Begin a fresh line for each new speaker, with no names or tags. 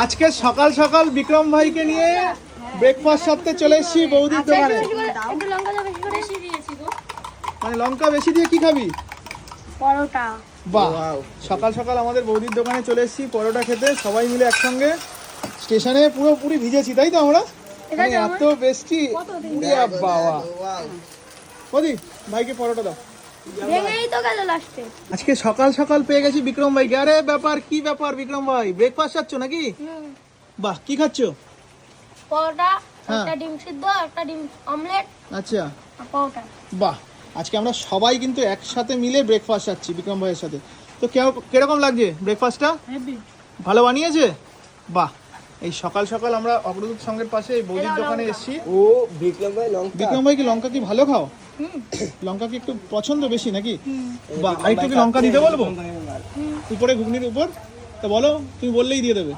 আজকে সকাল সকাল বিক্রম ভাইকে নিয়ে ব্রেকফাস্ট সারতে চলে এসেছি বৌদির দোকানে।
একটু লঙ্কা বেশি করে দিয়েছি গো।
মানে লঙ্কা বেশি দিয়ে কি খাবি?
পরোটা।
বাহ, সকাল সকাল আমাদের বৌদির দোকানে চলে এসেছি পরোটা খেতে, সবাই মিলে একসঙ্গে। স্টেশনে পুরোপুরি ভিজেছি তাই তো আমরা, মানে এত বেশি। বাবা বৌদি ভাইকে পরোটা দাও।
ভেঙেই তো গেল লাস্টে।
আজকে সকাল সকাল পেয়ে গেছি বিক্রম ভাইকে। আরে ব্যাপার কি ব্যাপার বিক্রম ভাই, ব্রেকফাস্ট খাচ্ছ নাকি? বাহ, কি খাচ্ছ?
পরোটা,
হ্যাঁ।
একটা ডিম সিদ্ধ, একটা ডিম অমলেট,
আচ্ছা,
আর পরোটা।
বাহ, আজকে আমরা সবাই কিন্তু একসাথে মিলে ব্রেকফাস্ট খাচ্ছি বিক্রম ভাইয়ের সাথে। তো কিরকম লাগছে ব্রেকফাস্টটা?
হেভি।
ভালো বানিয়েছে? বাহ, এই সকাল সকাল আমরা অগ্রদূত সঙ্গের পাশে এই বৌদির দোকানে এসেছি।
ও বিক্রম ভাই লঙ্কা।
বিক্রম ভাই কি লঙ্কা কি ভালো খাও? লঙ্কা কি একটু পছন্দ বেশি নাকি? বাহ, আর একটু কি লঙ্কা দিতে বলবো উপরে ঘুগনির উপর? তো বলো, তুমি বললেই দিয়ে দেবে।